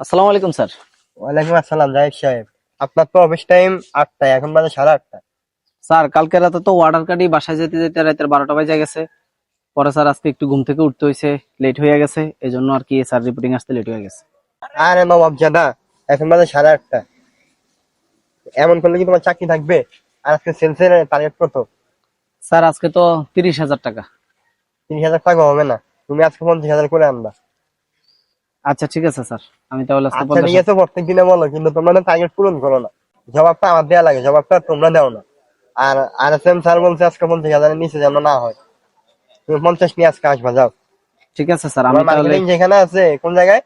আসসালামু আলাইকুম স্যার। ওয়ালাইকুম আসসালাম জাহিদ সাহেব। আপনার তো অফিস টাইম 8টায়, এখন বাজে 8:30। স্যার কালকে রাতে তো ওয়ার্ডার কার্ডই বাসায় যেতে যেতে রাতের 12টা বাজে গেছে। পরে স্যার আজকে একটু ঘুম থেকে উঠতে হয়েছে, লেট হয়ে গেছে, এই জন্য আর কি স্যার রিপোর্টিং আসতে লেট হয়ে গেছে। আরে নবাব জাদা, এখন বাজে 8:30। এমন করলে কি তোমার চাকরি থাকবে? আর আজকে সেলসের টার্গেট কত? স্যার আজকে তো 30,000 টাকা। 30,000 টাকা হবে না, তুমি আজকে 50,000 করে আনবা। আচ্ছা ঠিক আছে স্যার, আমি তাহলে আজকে আচ্ছা ঠিক 50,000। আছে, প্রত্যেক দিনে বলো, কিন্তু তোমরা টার্গেট পূরণ করো না। জবাবটা আমার দেওয়া লাগে, জবাবটা তোমরা দাও না। আর আর এস এম স্যার বলছে আজকে 50,000-এর নিচে যেন না হয়। তুমি 50 নিয়ে আজকে আসবা, যাও। ঠিক আছে স্যার, আমি তোমার তাহলে মার্কেটিং যেখানে আছে, কোন জায়গায়?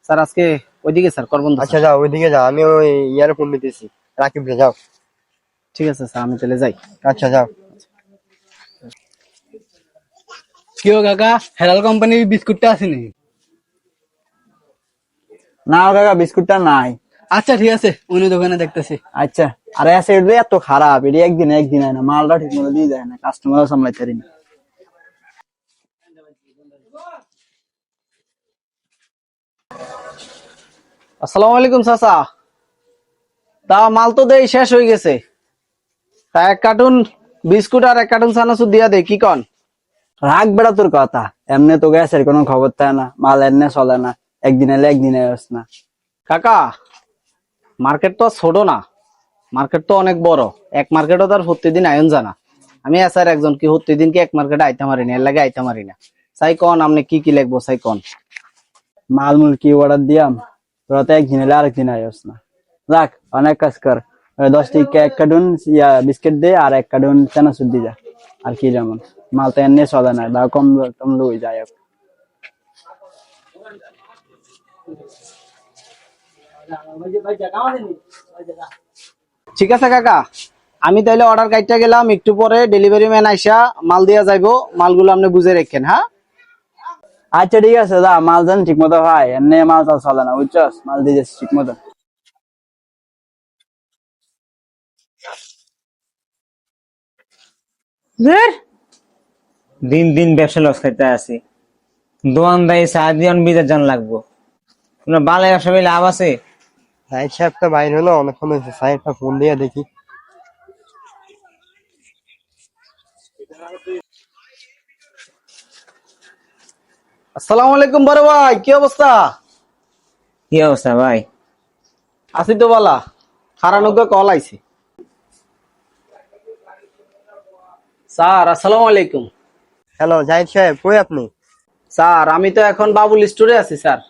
স্যার আজকে ওইদিকে স্যার করবন্ধু আচ্ছা স্যার। যাও, ওইদিকে যাও, আমি ওই ইয়ারে ফোন দিতেছি, রাকিব রে, যাও। ঠিক আছে স্যার, আমি তাহলে যাই। আচ্ছা যাও। কি ও কাকা, হেলাল কোম্পানির বিস্কুটটা আছে নাকি? না কাকা, বিস্কুটটা নাই। আচ্ছা ঠিক আছে, অন্য দোকানে দেখতেছি। আচ্ছা, আরে আছে এটা এত খারাপ, এটা একদিন একদিন হয় না, মালটা ঠিক মতো দিয়ে যায় না, কাস্টমারও সামলাইতে পারি না। আসসালামু আলাইকুম চাচা। তা মাল তো দেই শেষ হয়ে গেছে। তা এক কার্টুন বিস্কুট আর এক কার্টুন চানাচুর দিয়া দে, কি কন? রাখ বেড়া তোর কথা, এমনি তো গ্যাসের কোনো খবর থাকে না, মাল এমনি চলে না, একদিন এলে একদিন এস না। কাকা, মার্কেট তো আর ছোট না, মার্কেট তো অনেক বড়। এক মার্কেটও তার প্রতিদিন আয়ন জানা। আমি স্যার একজন কি প্রতিদিন কি এক মার্কেটে আইতে পারি না, এর লাগে আইতে পারি না। চাই কন আপনি কি কি লাগবো, চাই কন। মাল মূল কি অর্ডার দিয়াম, তোরা তো একদিন এলে আরেকদিন আস না। রাখ, অনেক কাজ কর, 10 টিকা এক কার্টুন বিস্কিট দে আর এক কার্টুন চানাচুর দিয়ে যা। আর কি যেমন মাল তো এমনি চলে না, বা কম কম লই যায়। ঠিক আছে কাকা, আমি তাইলে অর্ডার কাইটটা গেলাম, একটু পরে ডেলিভারি ম্যান আইসা মাল দিয়া যাইবো। মালগুলো আপনি বুঝে রাখেন, হ্যাঁ? আচ্ছা ঠিক আছে, যা, মাল যেন ঠিক মতো হয়, এমনি মাল তো চলে না, বুঝছস, মাল দিয়ে যাচ্ছি ঠিক মতো। দিন দিন ব্যবসা লস খাইতে আছি। দোয়ানদারি চা দিয়ন বিদেশ জান লাগবো। কোনো বালাই ব্যবসা পেলে লাভ আছে? সাইড সাহেবটা বাইর হলো, অনেকক্ষণ হয়েছে, সাইডটা ফোন দিয়ে দেখি। আসসালামু আলাইকুম বড় ভাই, কি অবস্থা? কি অবস্থা ভাই? আছি তো বালা। খারানুগ্য কল আইছে। স্যার আসসালামু আলাইকুম। হ্যালো জাহিদ সাহেব, কই আপনি? স্যার আমি তো এখন বাবুল স্টোরে আছি স্যার।